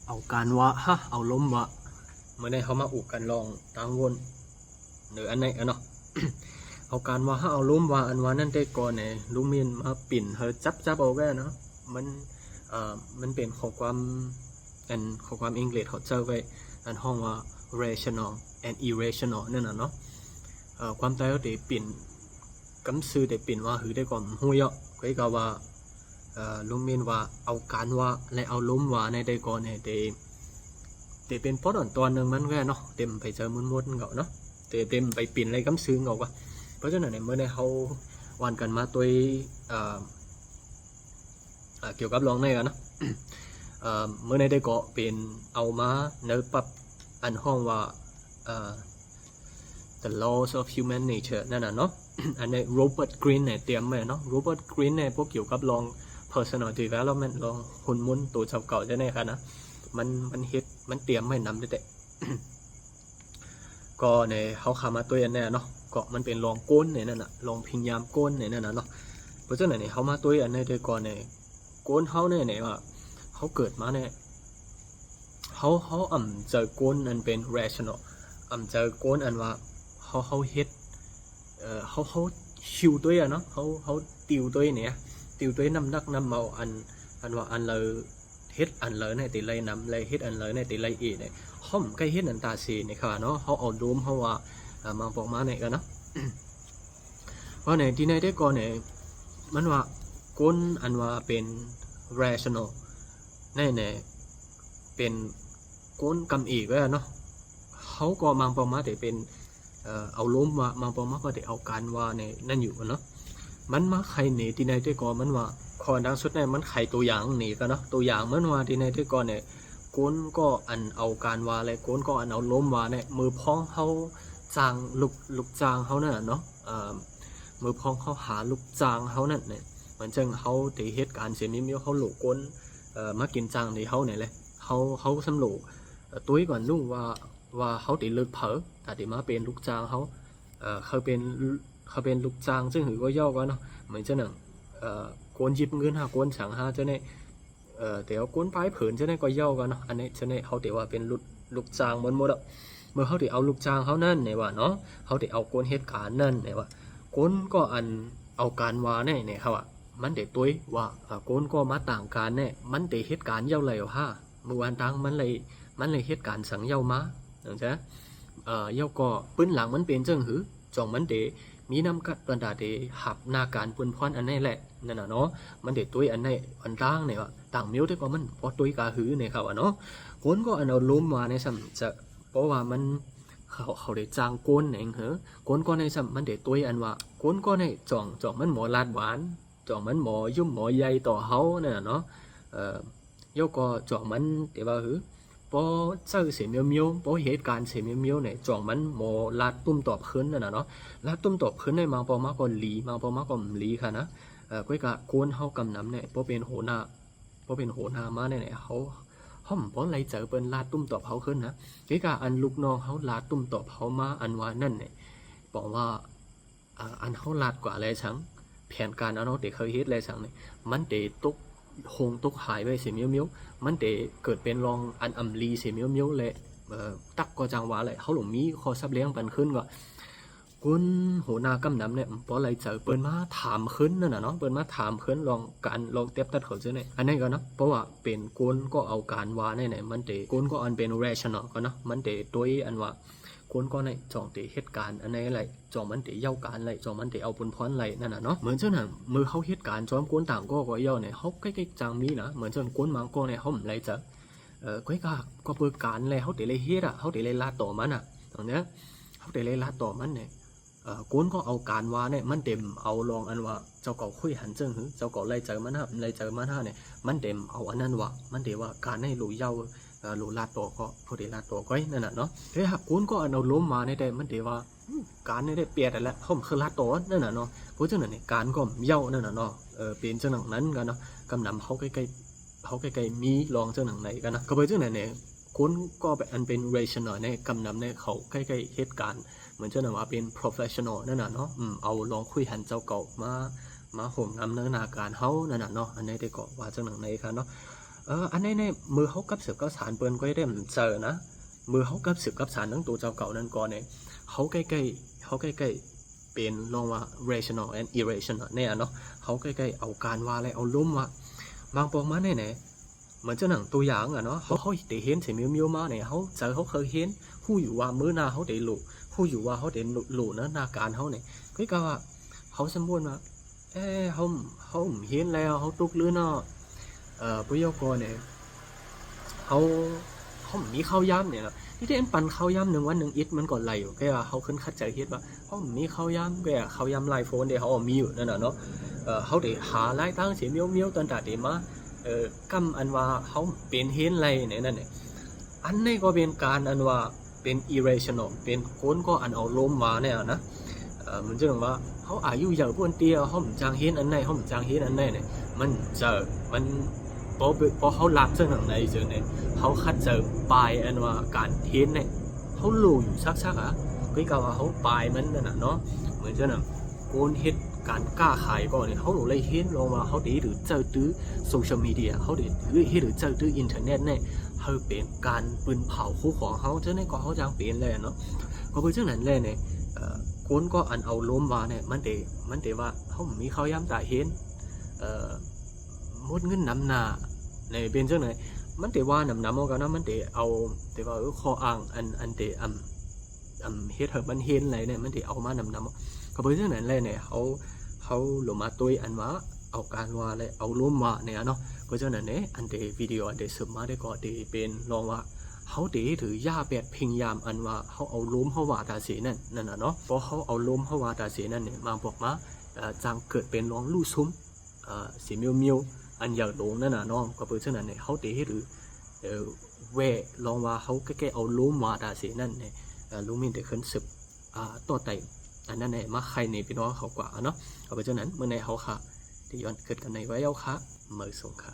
เอาการวะฮะเอาล้มวะเมื่อได้เขามาอุกกันลองตั้งวนหรืออันไหนกันเนาะ เอาการว่าฮะเอาล้มวะอันว่านั่นได้ก่อนเนี่ยลุงเมียนมาปิ่นเฮอจับเอาแก่เนาะมันมันเป็นข้อความอันข้อความอังกฤษเขาเจอไว้อันห้องว่า rational and irrational นั่นน่ะเนาะความตายเขาได้ปิ่นกำซื้อได้ปิ่นว่าหือได้ก่อนหัวยก็อีกว่าลุงเมียนว่าเอาการว่าและเอาล้มว่าในได้ก่อนเนี่ยแต่เป็นพอดอ่อนตัวหนึ่งมันแค่เนาะเต็มไปเจอมุนๆเก่าเนาะเต็มไปปิ่นอะไรกำซื้อเก่าก็เพราะฉะนั้นเนี่ยเมื่อในเขาวันกันมาตัวเกี่ยวกับลองในกันเนาะเมื่อในได้ก็เป็นเอามาเนื้อปรับอันห้องว่าthe laws of human nature นั่นน่ะเนาะ อันนี้โรเบิร์ตกรีนเนี่ยเตรียมไว้เนาะโรเบิร์ตกรีนเนี่ยพวกเกี่ยวกับลอง personal development ลองหุ่นมุนตัวเก่าจะได้ค่ะนะมันเฮ็ดมันเตรียมไว้นำได้แต่ ก็ในเขาขามาตัวเนี่ยเนาะก็มันเป็นลองก้นเนี่ยนั่นน่ะลองพิญญามก้นเนี่ยนั่นน่ะเนาะเพราะฉะนั้นเนี่ยเขามาตัวอันนี้โดยก่อนเนี่ยก้นเขาเนี่ยว่าเขาเกิดมาเนี่ยเขาเจอก้นอันเป็น rational เจอก้นอันว่าเขาเฮ็ดเขาชิวตัวเนาะเขาติวตัวเนี่ยติวตัวนำนักนำเมาอันว่าอันเลยเฮ็ดอันเลยในติไลนำเลยเฮ็ดอันเลยในติไลเอเนี่ยห้อมใกล้เฮ็ดอันตาสีเนี่ยค่ะเนาะเขาเอาดูมเขาว่ามาบอกมาเนี่ยกันเนาะ เพราะในที่ในได้ก่อนเนี่ยมันว่าก้นอันว่าเป็น rational เนี่ยเป็นก้นกำอีกแล้วเนาะเขาก็มังปองมาแต่เป็นเอาล้มว่ามังปองมาก็แต่เอาการว่าเนี่ยนั่นอยู่เนาะมันมาใครหนีที่ในได้ก่อนมันว่าคอดังสุดเนี่ยมันไขตัวอย่างหนีกันเนาะตัวอย่างมันว่าที่ในได้ก่อนเนี่ยก้นก็อันเอาการว่าอะไรก้นก็อันเอาล้มว่าเนี่ยมือพ้องเขาจางลูกจางเขาเนี่ยเนาะมือพ้องเขาหาลูกจางเขานั่นเนี่ยเหมือนจังเขาตีเหตุการณ์เสียมิวเขาหลูกก้นมากินจางในเขาเนี่ยเลยเขาสำรวจตุ้ยก่อนนุ่งว่าเขาตีเลิกเผลอแต่ตีมาเป็นลูกจางเขาเป็นลูกจางซึ่งหือก็ย่อกันเนาะเหมือนจังหนังโกนยิบเงินหาโกนฉังหาเจ้าเนี่ยแต่ว่าโกนปลายผืนเจ้าเนี่ยก็ย่อกันเนาะอันนี้เจ้าเนี่ยเขาตีว่าเป็นลูกจางหมดอ่ะเมื่อเขาตีเอาลูกจางเขานั่นเนี่ยว่าเนาะเขาตีเอาโกนเหตุการณ์นั่นเนี่ยว่าโกนก็อันเอาการวาเนี่ยเขาว่ามันเด็ดตุ้ยว่าโกนก็มาต่างการเนี่ยมันเด็ดเหตุการณ์เย่าเลยว่าเมื่อวันตั้งมันเลยเหตุการณ์สังเย่ามาอย่างเช่นเย่าก็ปืนหลังมันเป็นจังหือจองมันเดมีน้ำกัดปันดาเดหับนาการปืนพรอันนี้แหละนั่นน่ะเนาะมันเด็ดตุ้ยอันนี้อันตั้งเนี่ยว่าต่างมิ้วที่ก็มันพอตุ้ยกาหือเนี่ยครับเนาะคนก็อันเอาล้มมาในสัมจะเพราะว่ามันเขาได้จางก้นเองเหรอก้นก็ในสัมมันเด็ดตุ้ยอันว่าก้นก็ในจ่องมันหมอลาดหวานจ่องมันหมอยุ่มหมอใหญ่ต่อเขาเนี่ยเนาะยกก็จ่องมันแต่ว่าหือพอเจอเสียมิวพอเหตุการณ์เสียมิวเนี่ยจ่องมันหมอลาดตุ้มตอบขึ้นนั่นน่ะเนาะลาดตุ้มตอบขึ้นในมาพอมาก่อนหลีมาพอมาก่อนหลีค่ะนะก้อยกะโกนเฮากำน้ำเนี่ยพอเป็นโหนามาเนี่ยเขาห้อมพอไรเจอเป็นลาดตุ้มตอบเขาขึ้นนะก้อยกะอันลูกน้องเขาลาดตุ้มตอบเขามาอันว่านั่นเนี่ยบอกว่าอันเขาลาดกว่าอะไรชังแผนการเอาเนาะเด็กเคยเฮ็ดอะไรชังเนี่ยมันเดตุกตกหายไปเสียมิวมันเดเกิดเป็นรองอันอัมลีเสียมิวเลยตักก็จังหวะเลยเขาหลงมีคอซับเลี้ยงปันขึ้นก็กุนโหนากำน้ำเนี่ยเพราะอะไรเจอเปิ้นมาถามขึ้นนั่นน่ะเนาะเปิ้นมาถามขึ้นลองเทียบตัดเขาเจอเนี่ยอันนี้ก็เนาะเพราะว่าเป็นกุนก็เอาการว่าเนี่ยมันเดกุนก็อันเป็น rational ก็เนาะมันเดตัวอันว่ากุนก็ในจองเดเหตุการณ์อันนี้อะไรจองมันเดเย้าการอะไรจองมันเดเอาปุนพรอะไรนั่นน่ะเนาะเหมือนเจ้าหนังมือเขาเหตุการณ์จอมกุนต่างก็เย้าเนี่ยเขาใกล้ๆจังมีนะเหมือนเจ้ากุนมังก็เนี่ยเขาไม่ไรเจอก้อยก็เปิดการเลยเขาเดเลยเฮ็ดอ่ะเขาเดเลยลาต่อมันอ่ะตรงเนี้ยเขาเดเลยลาต่อมันเนี่ยก้นก็เอาการว่าเนี่ยมันเต็มเอาลองอันว่าเจ้าเก่าคุยหันเจิ้งหือเจ้าเก่าไล่เจอมันฮะเนี่ยมันเต็มเอาอันนั้นว่ามันเดี๋ยวว่าการให้หลูเย้าหลูลาตัวก็พอดีลาตัวก็นั่นน่ะเนาะเฮ้ยหากก้นก็เอาล้มมาในแต่มันเดี๋ยวว่าการเนี่ยได้เปลี่ยนแล้วเขาคือลาตัวนั่นน่ะเนาะเพราะฉะนั้นเนี่ยการก็เย้านั่นน่ะเนาะเป็นจังหนังนั้นกันเนาะกำนำเขาใกล้ๆมีลองจังหนังไหนกันนะก็เป็นจังไหนเนี่ยก้นก็อันเป็น rational ในกำนำในเขาใกล้ๆเหตุการณ์เหมือนเจ้าหน้าว่าเป็น professional นั่นน่ะเนาะเอาลองคุยหันเจ้าเก่ามาห่มนำเนื้อนาการเฮานั่นน่ะเนาะอันนี้ได้ก็ว่าจังหนังในครับเนาะ อันนี้เนี่ยมือเขากับสืบกับสารเปิ้นก็ได้เจอนะมือเขากับสืบกับสารทั้งตัวเจ้าเก่านั่นก่อนเนี่ยเขาใกล้ๆเขาใกล้ๆเป็นลองว่า rational and irrational เนี่ยเนาะเขาใกล้ๆเอาการว่าอะไรเอาล้มว่าบางปองมาเนี่ยเหมือนเจ้าหนังตัวอย่างอะเนาะเขาได้เห็นเสียมิวมาเนี่ยเขาเจอเขาเคยเห็นผู้อยู่ว่ามื้อหน้าเขาได้หลุผู้อยู่ว่าเขาได้หลุนะหน้าการเขาเนี่ยก็ว่าเขาสมบูรณ์ว่าเขาเห็นแล้วเขาตุกหรือเนาะปุยโยโกเนี่ยเขามีข้าวย่ำเนี่ยนะที่ได้ปั่นข้าวย่ำหนึ่งวันหนึ่งอิดมันก่อนไหลอยู่แกว่าเขาขึ้นคัดใจเฮ็ดว่าเขามีข้าวย่ำแกข้าวย่ำไลโฟนเดี๋ยวเขามีอยู่นั่นน่ะเนาะเขาได้หาไล่ตั้งเสียเมียวตอนตัดเดี๋ยวมากำอันว่าเขาเป็นเห็นไรเนี่ยนั่นเนี่ยอันนี้ก็เป็นการอันว่าเป็น irrational เป็นคนก็อันเอาลมมาเนี่ยนะมันจะบอกว่าเขาอายุเยอะพวกเตี้ยเขาไม่จางเห็นอันไหนเขาไม่จางเห็นอันไหนเนี่ยมันเจอมันพอเขาลักเส้นหนังในเจอเนี่ยเขาคัดเจอปลายอันว่าการเห็นเนี่ยเขาลู่อยู่ซักอ่ะก็กล่าวว่าเขาปลายมันนั่นน่ะเนาะเหมือนจะน่ะโกนเฮ็ดการกล้าขายก่อนเนี่ยเขาหนูเลยเห็นลงมาเขาได้หรือเจอตื้อโซเชียลมีเดียเขาได้หรือเจอตื้ออินเทอร์เน็ตเนี่ยเขาเป็นการปืนเผาคู่ของเขาเจ้าเนี่ยก็เขาจางเป็นเลยเนาะก็เป็นเจ้านั้นเลยเนี่ยคนก็อันเอาล้มมาเนี่ยมันเดว่าเขามีเขาย้ำตาเห็นมดเงินน้ำหนาในเป็นเจ้าไหนมันเดว่าน้ำเอากันนะมันเดเอาเดว่าคออ่างอันเดเฮ็ดเถอะมันเห็นอะไรเนี่ยมันเดเอามานำก็เป็นเจ้าไหนเลยเนี่ยเขาหลงมาตัวอันว่าเอาการว่าเลยเอาล้มมาเนี่ยเนาะก็เจ้านั้นเนี่ยอันเดวิดีโออันเดสืบมาได้ก็เดเป็นลองว่าเขาเดถือย่าแปดพิงยามอันว่าเขาเอาล้มเขาว่าตาเสียนั่นน่ะเนาะเพราะเขาเอาล้มเขาว่าตาเสียนั่นเนี่ยมาบอกมาจางเกิดเป็นลองลู่ซุ้มสีมิวอันอยากโด่งนั่นน่ะเนาะก็เป็นเช่นนั้นเนี่ยเขาเดหรือแวะลองว่าเขาแค่เอาล้มว่าตาเสียนั่นเนี่ยลุงมินเดขึ้นสืบต่อไต่อันนั้นเนี่ยมาใครในพี่น้องเขากว่าเนาะก็เป็นเช่นนั้นเมื่อในเขาค่ะที่ย้อนเกิดกันในไว้เอาค่ะเมื่อส่งค่ะ